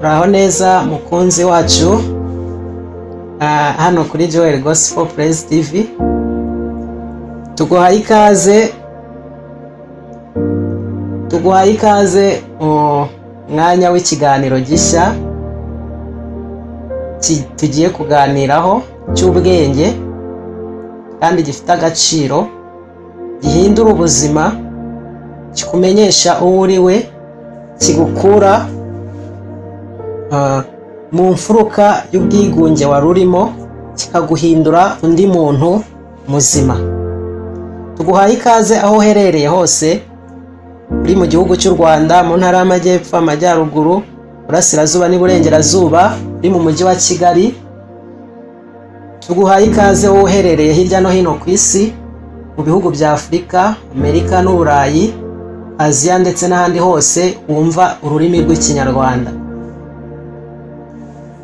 Uraho neza mukunzi wacu hano kuri Joel Gospel Praise TV. Tuguhaye ikaze mu mwanya w'ikiganiro gishya tugiye kuganiraho cy'ubwenge kandi gifite agaciro, gihindura ubuzima, kikumenyesha uwo uri we, kigukura mu mfuruka y'ubwigunge wari urimo, kikaguhindura undi muntu muzima. Tuguhaye ikaze aho uherereye hose, uri mu gihugu cy'u Rwanda, mu ntara y'Amajyepfo, Amajyaruguru, Burasirazuba n'Iburengerazuba, uri mu mujyi wa Kigali. Tuguhaye ikaze aho uherereye hirya no hino ku isi, mu bihugu bya Afurika, Amerika n'Uburayi, Aziya ndetse n'ahandi hose wumva ururimi rw'Ikinyarwanda.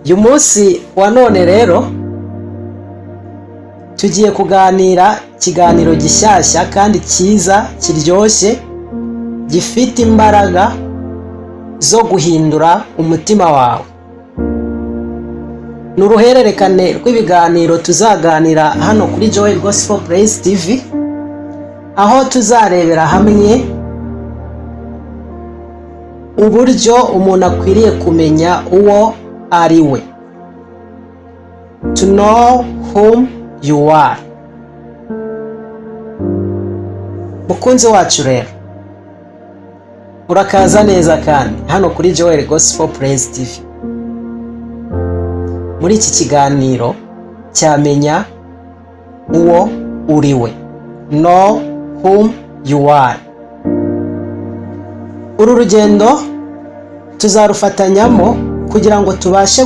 Uyu munsi wa none rero tugiye kuganira ikiganiro gishyashya kandi cyiza, kiryoshye, gifite imbaraga zo guhindura umutima wawe. Ni uruhererekane rw'ibiganiro tuzaganira hano kuri Joel Gospel Praise TV, aho tuzarebera hamwe uburyo umuntu akwiriye kumenya uwo ari we. To know whom you are. Mukunzi wacu rero, urakaza neza kandi hano kuri Joel Gospel Praise TV. Muri iki kiganiro cyamenya uwo uri we. Know whom you are. Uru rugendo tuzarufatanyamo kugira ngo tubashe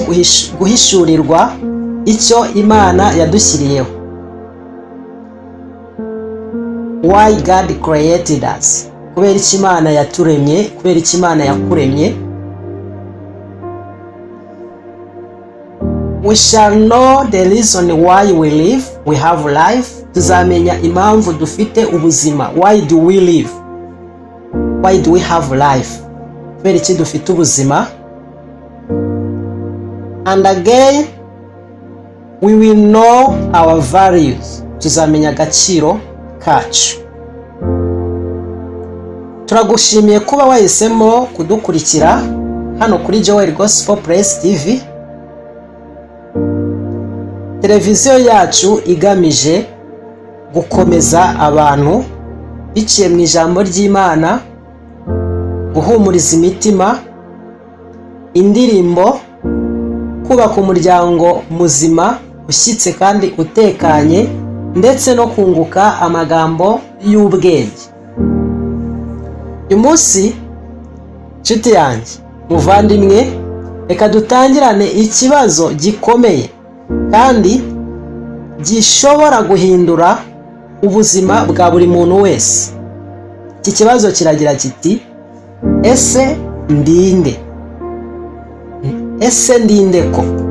guhishurirwa icyo Imana yadushyiriyeho. Why God created us. Kubera iki Imana yaturemye, kubera iki Imana yakuremye. We shall know the reason why we live, we have life. Tuzamenya impamvu dufite ubuzima. Why do we live? Why do we have life? Kubera iki dufite ubuzima. And again, we will know our values. Tuzamenya agaciro kacu. Turagushimiye kuba wahisemo kudukurikira hano kuri Joel Gospel Praise TV, televiziyo yacu igamije gukomeza abantu biciye mu ijambo ry'Imana, guhumuriza imitima, indirimbo, kubaka umuryango muzima ushyitse kandi utekanye, ndetse no kunguka amagambo y'ubwenge. Uyu munsi nshuti yanjye, muvandimwe, reka dutangirane ikibazo gikomeye kandi gishobora guhindura ubuzima bwa buri muntu wese. Iki kibazo kiragira kiti: ese ndinde? Ese ndinde koko?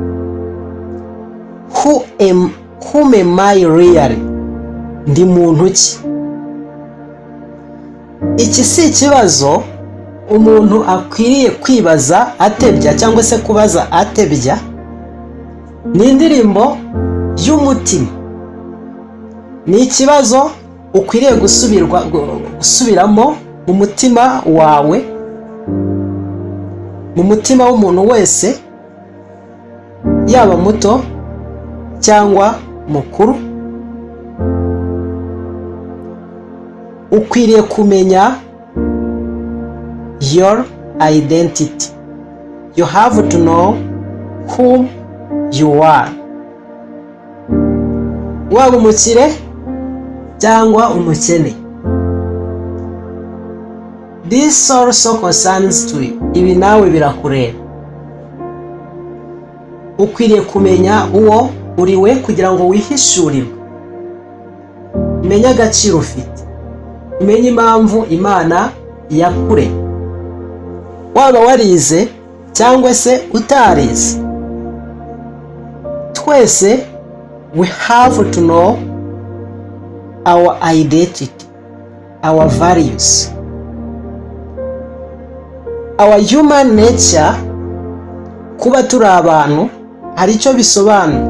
Whom am I really? Ndi muntu ki? Iki si ikibazo umuntu akwiriye kwibaza atebya cyangwa se kubaza atebya. Ni indirimbo y'umutima. Ni ikibazo ukwiriye gusubiramo mu mutima wawe, mu mutima w'umuntu wese, yaba muto cyangwa mukuru. Ukwiriye kumenya your identity. You have to know whom you are. Waba umukire cyangwa umukene. This also concerns to you. Ibi nawe birakureba. Ukwiriye kumenya uwo uri we kugira ngo wihishurirwe. Menya agaciro ufite. Umenye impamvu Imana yakure. Waba warize cyangwa se utarize, twese we have to know our identity, our values. Our human nature kuba turi abantu hari icyo bisobanura,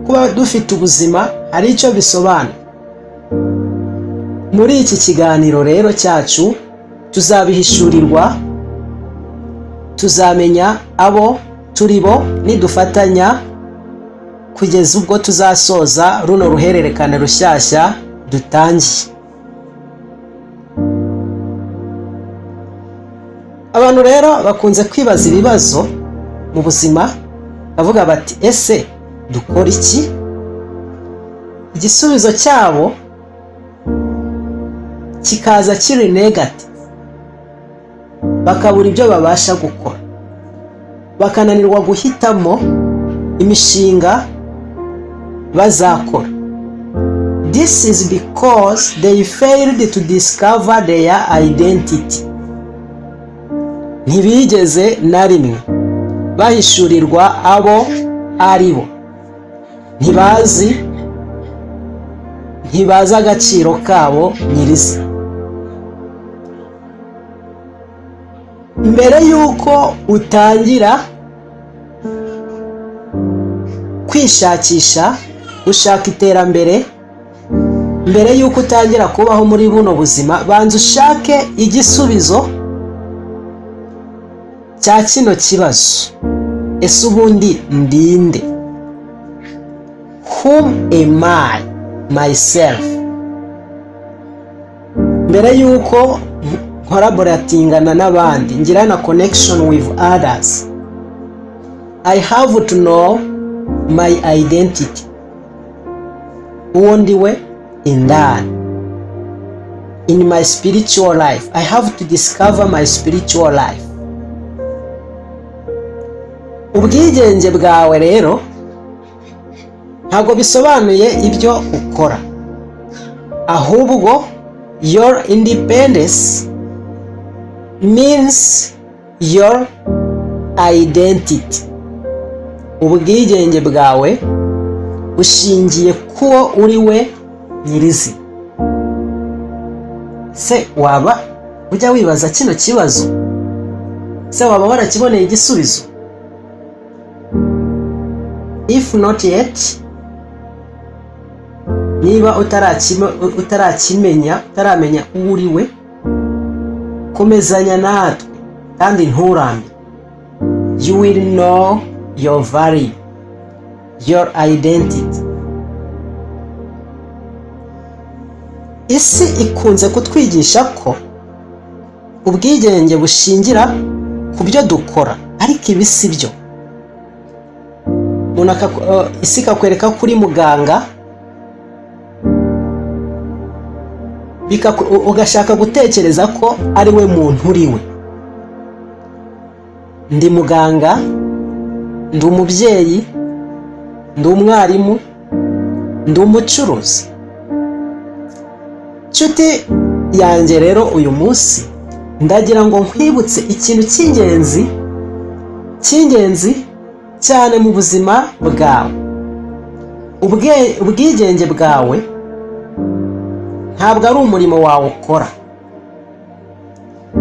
kuba dufite ubuzima hari icyo bisobanura. Muri iki kiganiro rero cyacu tuzabihishurirwa, tuzamenya abo turi bo nidufatanya kugeza ubwo tuzasoza runo ruhererekane rushyashya dutangiye. Abantu rero bakunze kwibaza ibibazo mu buzima, bavuga bati ese dukora iki? Igisubizo cyabo kikaza kiri negative, bakabura ibyo babasha gukora, bakananirwa guhitamo imishinga bazakora. This is because they failed to discover their identity. Ntibigeze na rimwe bahishurirwa abo ari bo, ntibazi agaciro kabo nyirizina. Mbere y'uko utangira kwishakisha ushaka iterambere, mbere y'uko utangira kubaho muri buno buzima, banza ushake igisubizo cya kino kibazo. Ese ubundi ndinde? Whom am I myself? Mbere y'uko collaboratingana n'abandi, ngira na connection with others, I have to know my identity. Uwo ndiwe indani. In my spiritual life, I have to discover my spiritual life. Ubwigenge bwawe rero ntabwo bisobanuye ibyo ukora, ahubwo your independence means your identity. Ubwigenge bwawe bushingiye kuwo uri we nyirizina. Se waba ujya wibaza kino kibazo? Se waba warakiboneye igisubizo? If not yet, niba utaramenya uwo uri we, komezanya natwe kandi nturambe. You will know your value, your identity. Isi ikunze kutwigisha ko ubwigenge bushingira ku byo dukora, ariko ibi si byo. Isi ikakwereka kuri muganga, ugashaka gutekereza ko ari we muntu uri we. Ndi muganga, ndi umubyeyi, ndi umwarimu, ndi umucuruzi. Nshuti yanjye rero, uyu munsi ndagira ngo nkwibutse ikintu cy'ingenzi cyane mu buzima bwawe. Ubwigenge bwawe ntabwo ari umurimo wawe ukora,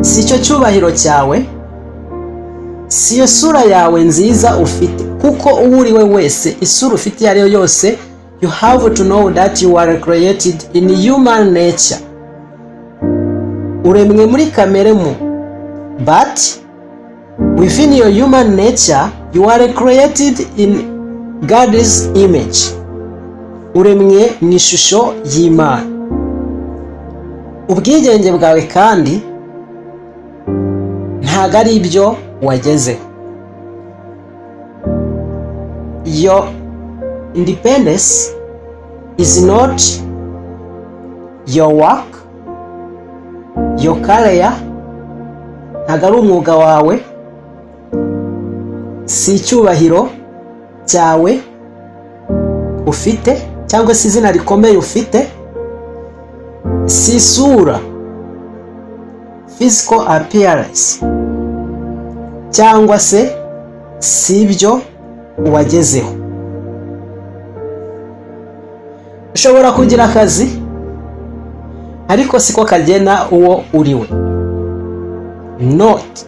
si cyo cyubahiro cyawe, si yo sura yawe nziza ufite, kuko uwo uri we wese isura ufite iyo ari yo yose, you have to know that you are created in human nature. Uremwe muri kamere muntu, but within your human nature you are created in God's image. Uremwe mu ishusho y'Imana. Ubwigenge bwawe kandi ntago ari ibyo wagezeho. Your independence is not your work, your career. Ntago ari umwuga wawe, si icyubahiro cyawe ufite, cyangwa se izina rikomeye ufite, si isura, physical appearance, cyangwa se si ibyo wagezeho. Ushobora kugira akazi, ariko siko kagena uwo uri we. Not.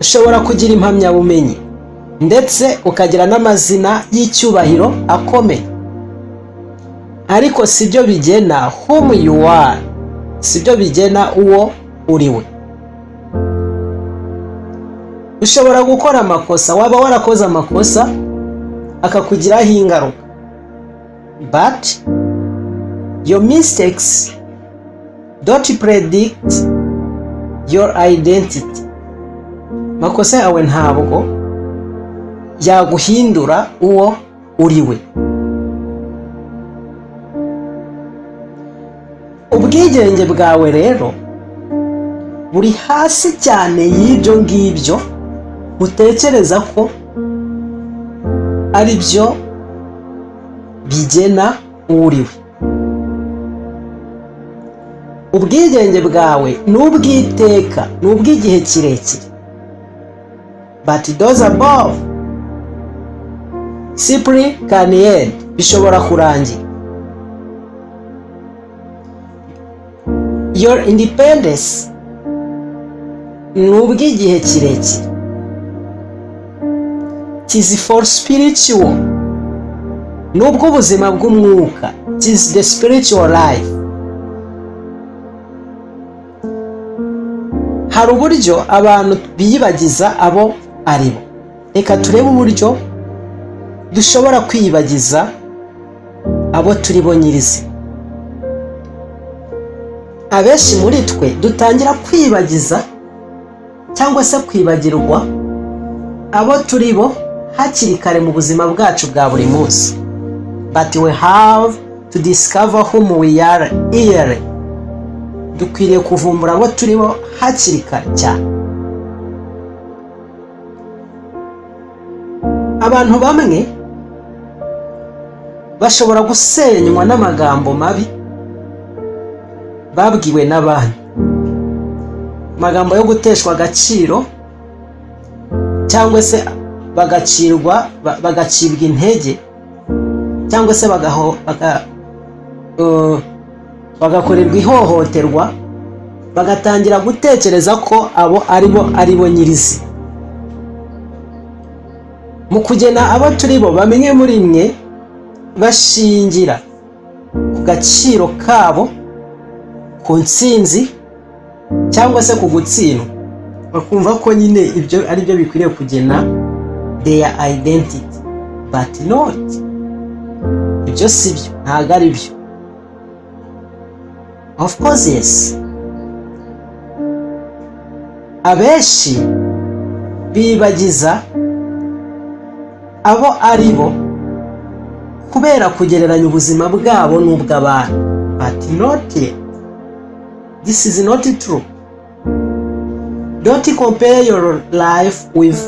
ushobora kugira impamyabumenyi ndetse ukagira n'amazina y'icyubahiro akomeye, ariko sibyo bigena whom you are, sibyo bigena uwo uriwe. Ushobora gukora amakosa, waba warakoze amakosa akakugiraho ingaruka, but your mistakes don't predict your identity. Makosa yawe ntabwo yaguhindura uwo uriwe. Ubwigenge bwawe rero buri hasi cyane y'ibyo ngibyo utekereza ko ari byo bigena uriwe. Ubwigenge bwawe n'ubwiteka, n'ubw'igihe kirekire, but those above simply can end, bishobora kurangira. Your independence n'ubw'igihe kirekire, it is for spiritual, n'ubwo ubuzima bw'umwuka, it is the spiritual life. Hari uburyo abantu biyibagiza abo ari bo. Reka turebe uburyo dushobora kwiyibagiza abo turi bo nyirizi. Abenshi muri twe dutangira kwiyibagiza cyangwa se kwibagirwa abo turi bo hakiri kare mu buzima bwacu bwa buri munsi. But we have to discover whom we are early. Dukwiriye kuvumbura abo turi bo hakiri kare cyane. Abantu bamwe bashobora gusenywa n'amagambo mabi babwiwe n'abandi, amagambo yo guteshwa agaciro cyangwa se bagacibwa intege, cyangwa se bagakorerwa ihohoterwa, bagatangira gutekereza ko abo ari bo nyirizi. Mu kugena abo turi bo, bamenye muri mwe bashingira ku gaciro kabo, ku ntsinzi cyangwa se ku gutsindwa, bakumva ko nyine ibyo ari byo bikwiriye kugena their identity, but not, ibyo si byo, ntabwo ari byo. Of course yes, abenshi bibagiza abo ari bo kubera kugereranya ubuzima bwabo n'ubw'abandi, but not yet. This is not true. Don't compare your life with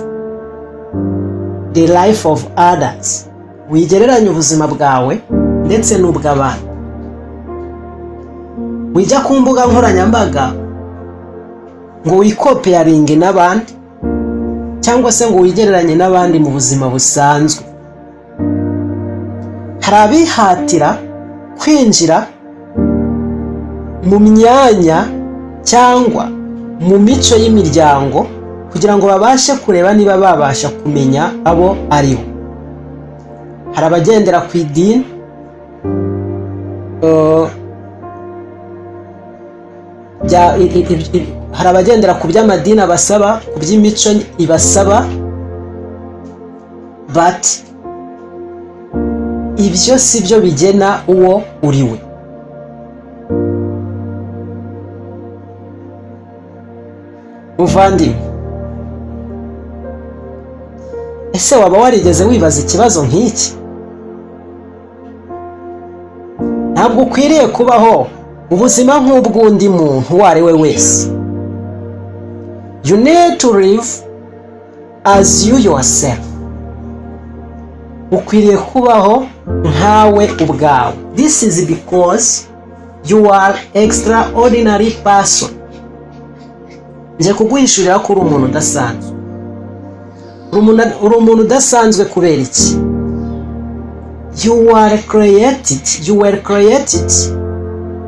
the life of others. Wigereranya ubuzima bwawe ndetse n'ubw'abandi. Wijya ku mbuga nkoranyambaga ngo wikopeyaringe n'abandi, cyangwa se ngo wigereranye n'abandi mu buzima busanzwe. Hari abihatira kwinjira mu myanya cyangwa mu mico y'imiryango kugira ngo babashe kureba niba babasha kumenya abo ari bo. Hari abagendera ku idini, hari abagendera ku by'amadini abasaba, ku by'imico ibasaba, but ibyo si byo bigena uwo uriwe. Muvandimwe, ese waba warigeze wibaza ikibazo nk'iki? Ntabwo ukwiriye kubaho ubuzima nk'ubw'undi muntu uwo ari we wese. You need to live as you yourself. Ukwiriye kubaho nkawe ubwawe. This is because you are extraordinary person. Nje kuguhishurira ko uri umuntu udasanzwe. Uri umuntu udasanzwe kubera iki? You were created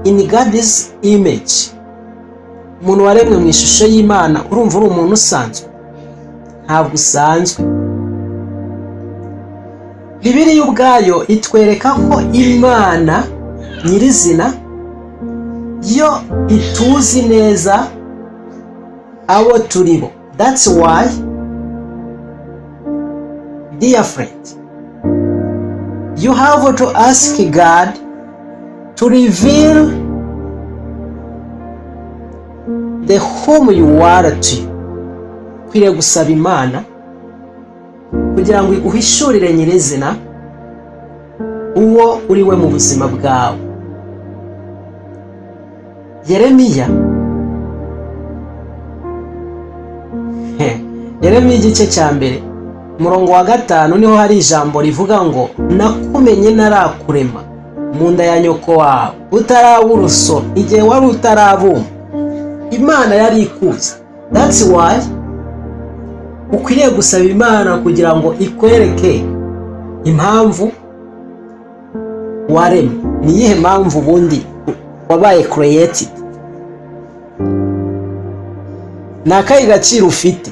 in God's image. Umuntu waremwe mu ishusho y'Imana, urumva uri umuntu usanzwe. ntabwo usanzwe. Bibiliya ubwayo itwereka ko Imana nyirizina yo ituzi neza abo turi bo. That's why, dear friend, you have to ask God to reveal the whom you are to you. Kwiriye gusaba Imana kugira ngo iguhishurire nyirizina uwo uri we mu buzima bwawe. Yeremiya igice cya mbere umurongo wa 5 niho hari ijambo rivuga ngo nakumenye narakurema mu nda ya nyoko wawe utaraba urusoro, igihe wari utarabumba. Imana yari ikuzi. That's why ukwiriye gusaba Imana kugira ngo ikwereke impamvu waremwe. Ni iyihe mpamvu ubundi wabaye created? Ni akahe gaciro ufite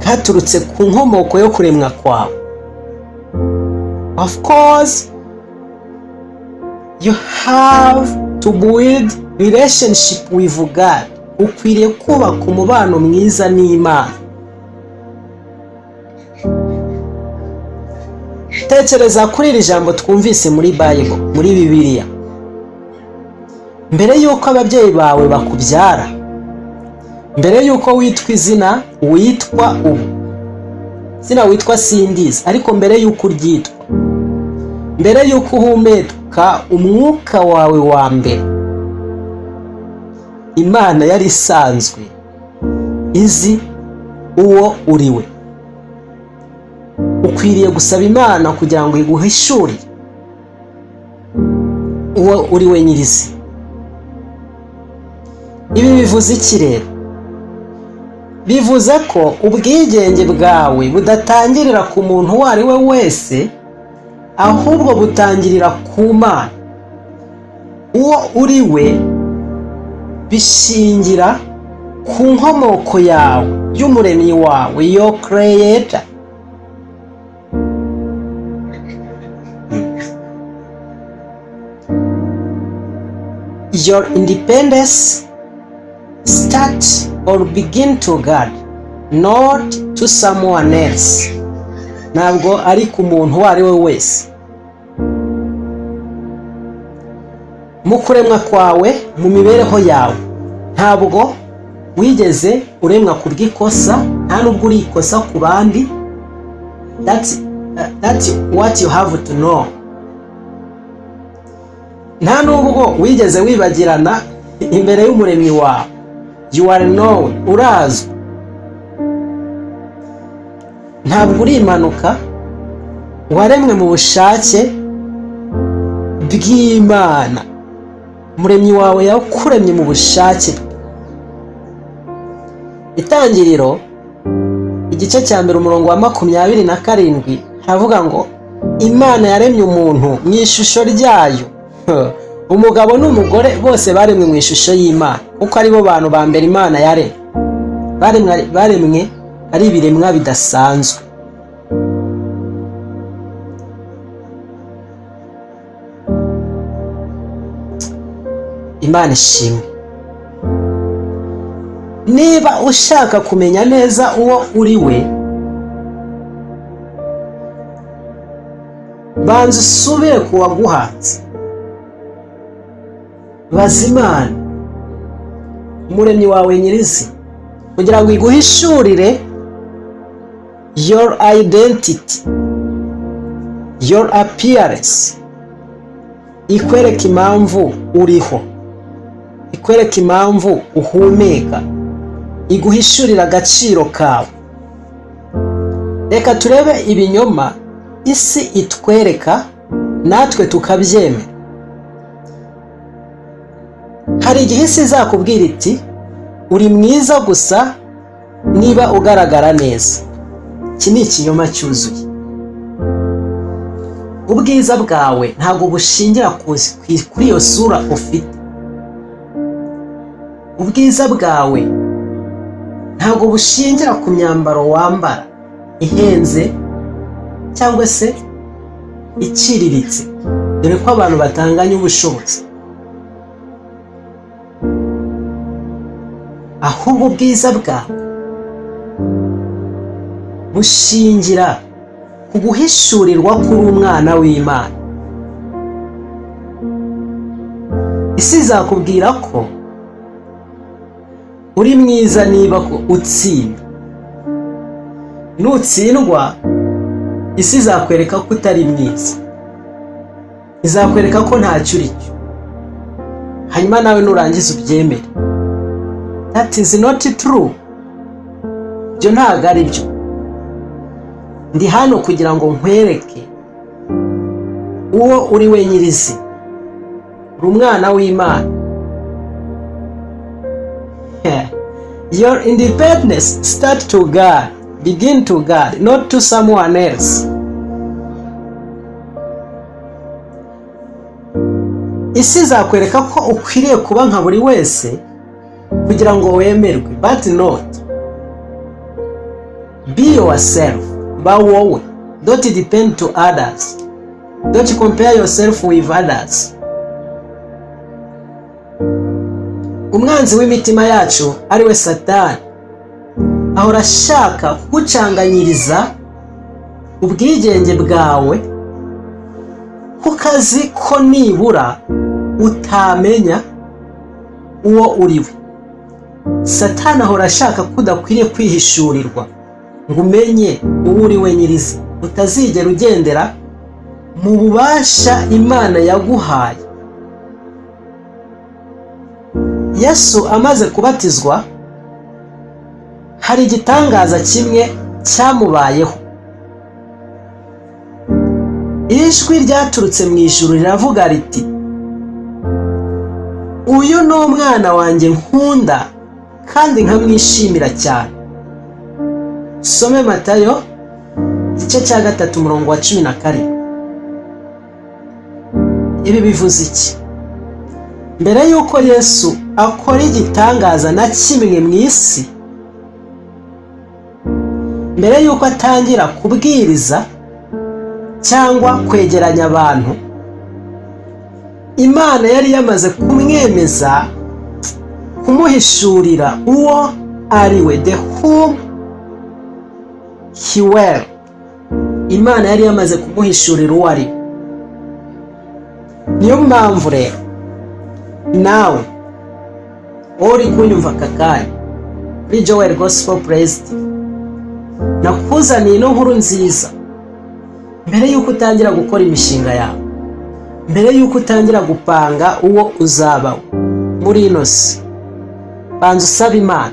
katurutse ku nkomoko yo kuremwa kwawe? Of course, you have to build relationship with God. Ukwiriye kubaka umubano mwiza n'Imana. Tekereza kuri iri jambo twumvise muri Bible, muri Bibiliya. Mbere yuko ababyeyi bawe bakubyara, mbere yuko witwa izina witwa ubu, izina witwa sindizi, ariko mbere yuko uryitwa, mbere yuko uhumeka umwuka wawe wa mbere, Imana yari isanzwe izi uwo uriwe. Ukwiriye gusaba Imana kugira ngo iguhishurire uwo uriwe nyirizi. Ibi bivuze iki rero? Bivuze ko ubwigenge bwawe budatangirira ku muntu uwo ari we wese, ahubwo butangirira ku Mana. Uwo uriwe bishingira ku nkomoko yawe y'umuremyi wawe, your creator. Your independence start or begin to God, not to someone else. Ntabwo ari ku muntu uwo ari we wese. Mu kuremwa kwawe, mu mibereho yawe, ntabwo wigeze uremwa ku bw'ikosa, nta nubwo uri ikosa ku bandi. That's what you have to know. Nta nubwo wigeze wibagirana imbere y'umuremyi wawe. You are known, urazwi. Ntabwo uri impanuka, waremwe mu bushake bw'Imana. Umuremyi wawe yakuremye mu bushake. Itangiriro igice cya mbere umurongo wa 27 haravuga ngo Imana yaremye umuntu mu ishusho ryayo. Umugabo n'umugore bose baremwe mu ishusho y'Imana, kuko ari bo bantu ba mbere Imana yaremye. Baremwe ari ibiremwa bidasanzwe. Imana ishimwe. Niba ushaka kumenya neza uwo uri we, banza usubire ku waguhatse. Baza Imana, umuremyi wawe nyirizi, kugira ngo iguhishurire your identity, your appearance. Ikwereka impamvu uriho, ikwereka impamvu uhumeka, iguhishurira agaciro kawe. Reka turebe ibinyoma isi itwereka natwe tukabyemera. Hari igihe isi izakubwira iti uri mwiza gusa niba ugaragara neza. Iki ni ikinyoma cyuzuye. Ubwiza bwawe ntabwo bushingira kuri iyo sura ufite. Ubwiza bwawe ntabwo bushingira ku myambaro wambara ihenze cyangwa se iciriritse, dore ko abantu batanganya ubushobozi. Ahubwo ubwiza bwawe bushingira ku guhishurirwa kuri umwana w'Imana. Isi izakubwira ko uri mwiza niba utsinda. Nutsindwa, isi izakwereka ko utari mwiza, izakwereka ko ntacyo uri cyo, hanyuma nawe nurangiza ubyemere. That is not true. Ibyo ntabwo ari byo. Ndi hano kugira ngo nkwereke uwo uri we nyirizina, uri umwana w'Imana. Your independence start to God, begin to God, not to someone else. Isi izakwereka ko ukwiriye kuba nka buri wese kugira ngo wemerwe, but not. Be yourself. Ba wowe. Don't depend to others. Don't compare yourself with others. Umwanzi w'imitima yacu ari we Satani ahora ashaka kugucanganyiriza ubwigenge bwawe, kukazi ko nibura utamenya uwo uriwe. Satani ahora ashaka kudakwiriye kwihishurirwa ngo umenye uwo uri we nyirizina, utazigera ugendera mu bubasha Imana yaguhaye. Yesu amaze kubatizwa, hari igitangaza kimwe cyamubayeho. Ijwi ryaturutse mu ijuru riravuga riti, uyu ni umwana wanjye nkunda kandi nkamwishimira cyane. Some Matayo igice cya 3:12. Ibi bivuze iki? Mbere yuko Yesu akora igitangaza na kimwe mu isi, mbere yuko atangira kubwiriza cyangwa kwegeranya abantu, Imana yari yamaze kumwemeza, kumuhishurira uwo ari we, the whom he will. Imana yari yamaze kumuhishurira uwo ari we. Niyo mpamvu rero nawe uri kunyumva kakanya kuri Joel Gospel Praise, nakuzaniye ino nkuru nziza. Mbere yuko utangira gukora imishinga yawe, mbere yuko utangira gupanga uwo uzabaho muri ino si, banza usaba Imana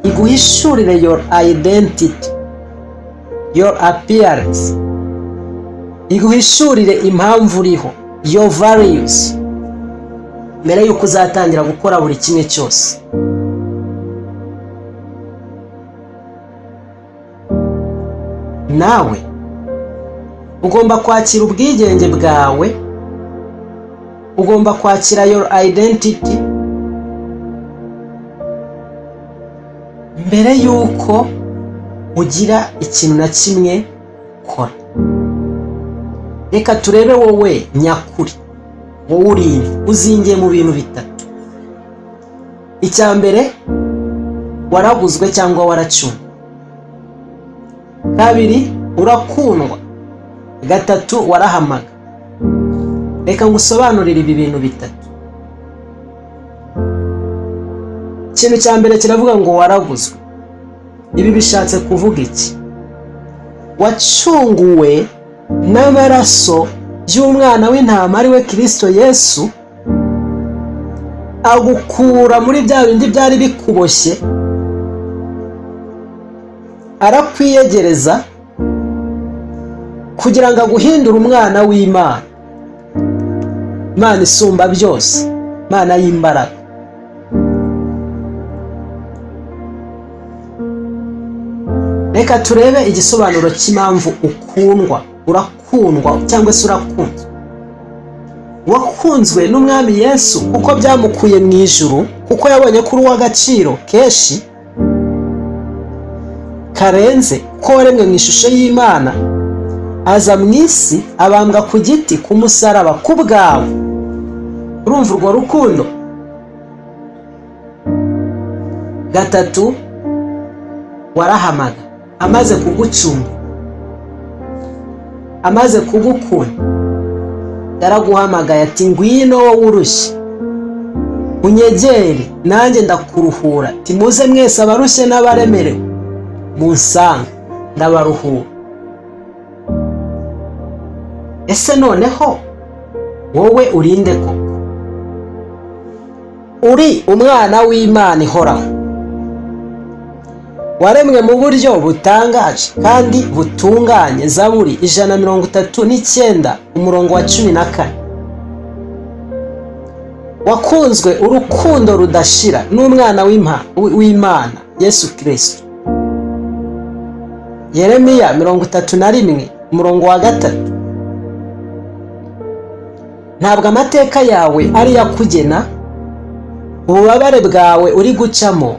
iguhishurire your identity, your appearance, iguhishurire impamvu uriho, your values, mbere yuko uzatangira gukora buri kimwe cyose. Nawe ugomba kwakira ubwigenge bwawe, ugomba kwakira your identity mbere yuko ugira ikintu na kimwe ukora. Reka turebe wowe nyakuri, wowe uri uzingiye mu bintu bitatu. Icya mbere, waraguzwe cyangwa waracunwe. Kabiri, urakundwa. Gatatu, warahamaga. Reka ngusobanurire ibi bintu bitatu. Ikintu cya mbere kiravuga ngo waraguzwe. Ibi bishatse kuvuga iki? Wacunguwe n'amaraso y'umwana w'intama ari we Kristo Yesu, agukura muri bya bindi byari bikuboshye, arakwiyegereza kugira ngo aguhindure umwana w'Imana, Imana isumba byose, Imana y'imbaraga. Reka turebe igisobanuro cy'impamvu ukundwa, urakundwa cyangwa se urakunzwe. Wakunzwe n'umwami Yesu kuko byamukuye mu ijuru, kuko yabonye kuri uw'agaciro kenshi, karenze ko waremwe mu ishusho y'Imana aza mu isi abambwa ku giti ku musaraba ku bwawe. Urumva urwo rukundo? Gatatu, warahamaga amaze kugucunga, amaze kugukunda, yaraguhamagaye ati ngwino wowe urushye unyegere nanjye ndakuruhura. Ati muze mwese abarushye n'abaremerewe munsanga ndabaruhura. Ese noneho wowe urinde koko? Uri umwana w'Imana ihoraho, waremwe mu buryo butangaje kandi butunganye. Zaburi 139 umurongo wa 14. Wakunzwe urukundo rudashira n'umwana w'Imana Yesu Kristo. Yeremiya 31 umurongo wa 3. Ntabwo amateka yawe ari yakugena, ububabare bwawe uri gucamo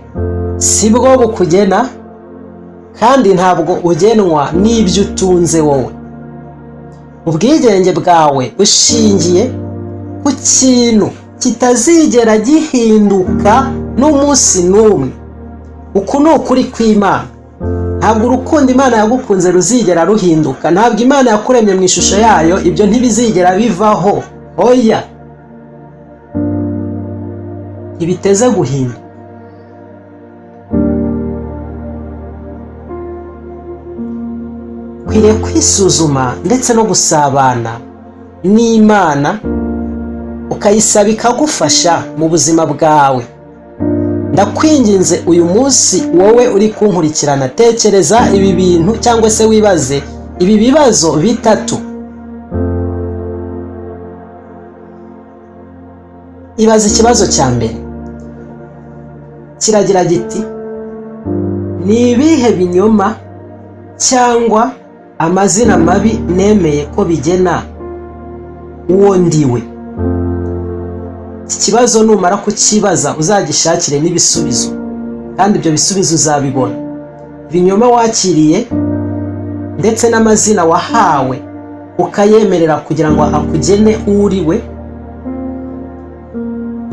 sibwo bukugena, kandi ntabwo ugenwa n'ibyo utunze wowe. Ubwigenge bwawe bushingiye ku kintu kitazigera gihinduka n'umunsi n'umwe. Uku ni ukuri kw'Imana. Ntabwo urukundo Imana yagukunze ruzigera ruhinduka. Ntabwo Imana yakuremye mu ishusho yayo ibyo ntibizigera bivaho. Oya, ntibiteze guhinduka. Ukwiriye kwisuzuma ndetse no gusabana n'Imana, ukayisaba ikagufasha mu buzima bwawe. Ndakwinginze uyu munsi wowe uri kunkurikirana, tekereza ibi bintu cyangwa se wibaze ibi bibazo bitatu. Ibaze ikibazo cya mbere, kiragira giti ni ibihe binyoma cyangwa amazina mabi nemeye ko bigena uwo ndiwe? Iki kibazo numara kukibaza uzagishakire n'ibisubizo, kandi ibyo bisubizo uzabibona. Ibinyoma wakiriye ndetse n'amazina wahawe ukayemerera kugira ngo akugene uriwe,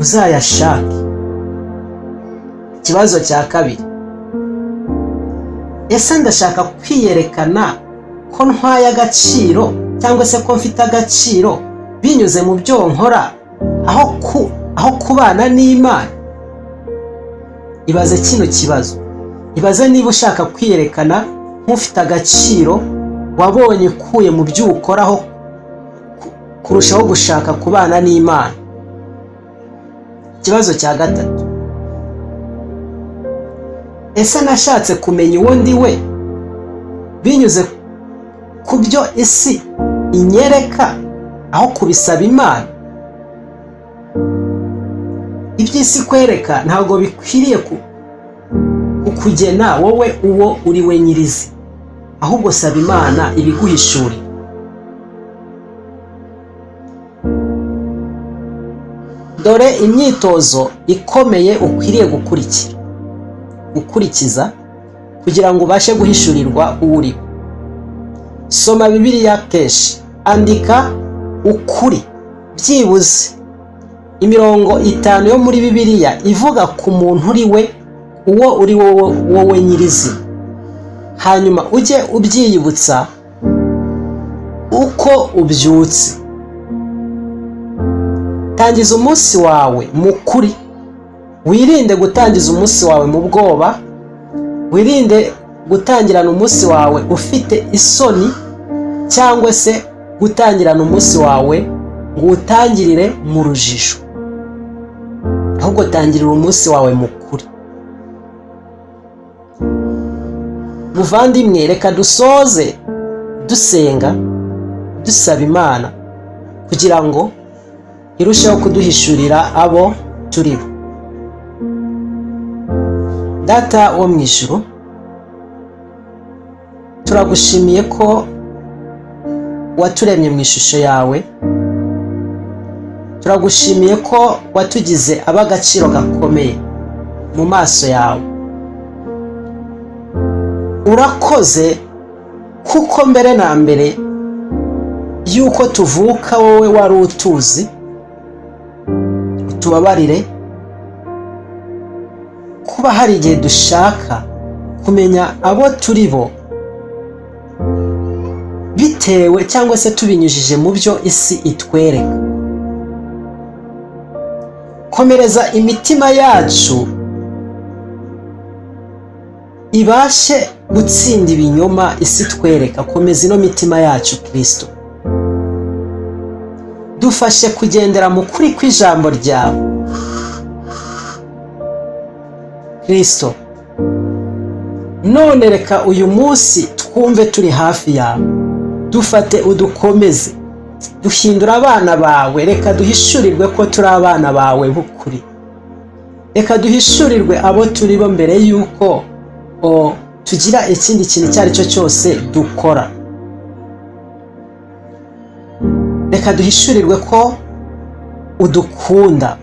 uzayashake. Ikibazo cya kabiri, ese ndashaka kwiyerekana ko ntwaye agaciro cyangwa se ko mfite agaciro binyuze mu byo nkora aho kubana n'Imana? Ibaze kino kibazo. Ibaze niba ushaka kwiyerekana nk'ufite agaciro wabonye ukuye mu byo ukoraho kurushaho gushaka kubana n'Imana. Ikibazo cya gatatu, ese nashatse kumenya uwo ndiwe binyuze ku byo isi inyereka aho kubisaba Imana? Iby'isi kwereka ntabwo bikwiriye kukugena wowe uwo uri we nyirizi, ahubwo saba Imana ibiguhishurira. Dore imyitozo ikomeye ukwiriye gukurikiza kugira ngo ubashe guhishurirwa uwo uri we. Soma Bibiliya kenshi, andika ukuri byibuze imirongo 5 yo muri Bibiliya ivuga ku muntu uri we, uwo uri wowe nyirizi. Hanyuma ujye ubyiyibutsa uko ubyutse. Tangiza umunsi wawe mu kuri. Wirinde gutangiza umunsi wawe mu bwoba. Wirinde gutangirana umunsi wawe ufite isoni, cyangwa se gutangirana umunsi wawe ngo utangirire mu rujijo. Ahubwo tangirira umunsi wawe mu kuri. Muvandimwe, reka dusoze dusenga dusaba Imana kugira ngo irusheho kuduhishurira abo turi bo. Data wo mu ijuru, turagushimiye ko waturemye mu ishusho yawe. Turagushimiye ko watugize ab'agaciro gakomeye mu maso yawe. urakoze kuko mbere na mbere yuko tuvuka wowe wari utuzi. Utubabarire kuba hari igihe dushaka kumenya abo turi bo bitewe cyangwa se tubinyujije mu byo isi itwereka. Komereza imitima yacu ibashe gutsinda ibinyoma isi twereka. Komeza ino mitima yacu Kristo, dufashe kugendera mu kuri kw'ijambo ryawe Kristo. None reka uyu munsi twumve turi hafi yawe, dufate udukomeze, duhindura abana bawe. Reka duhishurirwe ko turi abana bawe b'ukuri. Reka duhishurirwe abo turi bo mbere yuko tugira ikindi kintu icyo ari cyo cyose dukora. Reka duhishurirwe ko udukunda,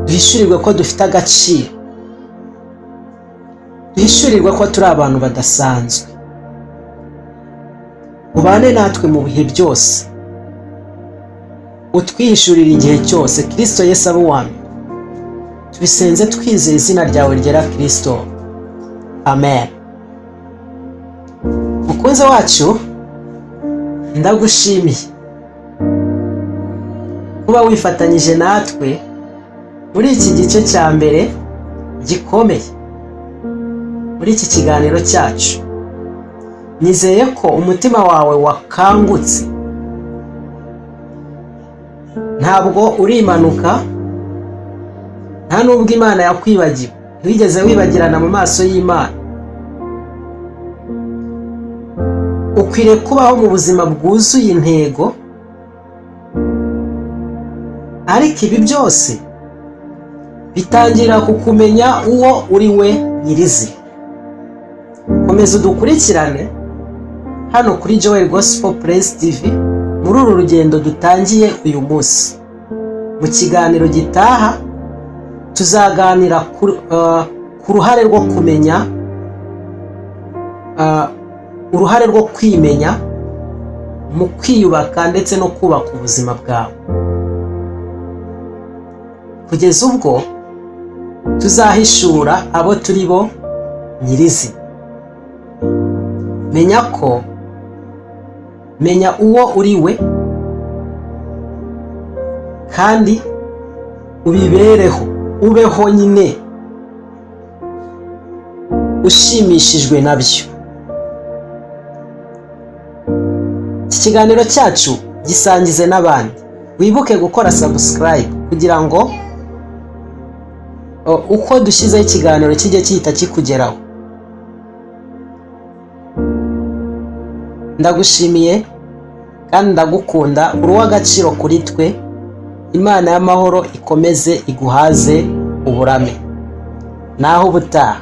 duhishurirwe ko dufite agaciro, duhishurirwe ko turi abantu badasanzwe. Ubane natwe mu bihe byose, utwihishurira igihe cyose. Kristo Yesu abe uwa mbere. Tubisenze twizeye izina ryawe ryera Kristo, amen. Mukunzi wacu, ndagushimiye kuba wifatanyije natwe muri iki gice cya mbere gikomeye muri iki kiganiro cyacu. Nizeye ko umutima wawe wakangutse, ntabwo urimanuka, nta nubwo Imana yakwibagiwe. Ntiwigeze wibagirana mu maso y'Imana. Ukwiriye kubaho mu buzima bwuzuye intego, ariko ibi byose bitangira kukumenya uwo uri we nyirizina. Komeza udukurikirane hano kuri Joel Gospel Praise TV muri uru rugendo dutangiye uyu munsi. Mu kiganiro gitaha tuzaganira ku ruhare rwo kumenya, uruhare rwo kwimenya mu kwiyubaka ndetse no kubaka ubuzima bwawe, kugeza ubwo tuzahishura abo turi bo nyirizina. Menya uwo uri we kandi ubibereho, ubeho nyine ushimishijwe nabyo. Iki kiganiro cyacu gisangize n'abandi. Wibuke gukora subscribe kugira ngo uko dushyizeho ikiganiro kijye gihita kikugeraho. Ndagushimiye kandi ndagukunda, uri uw'agaciro kuri twe. Imana y'amahoro ikomeze iguhaze uburame. Naho ubutaha.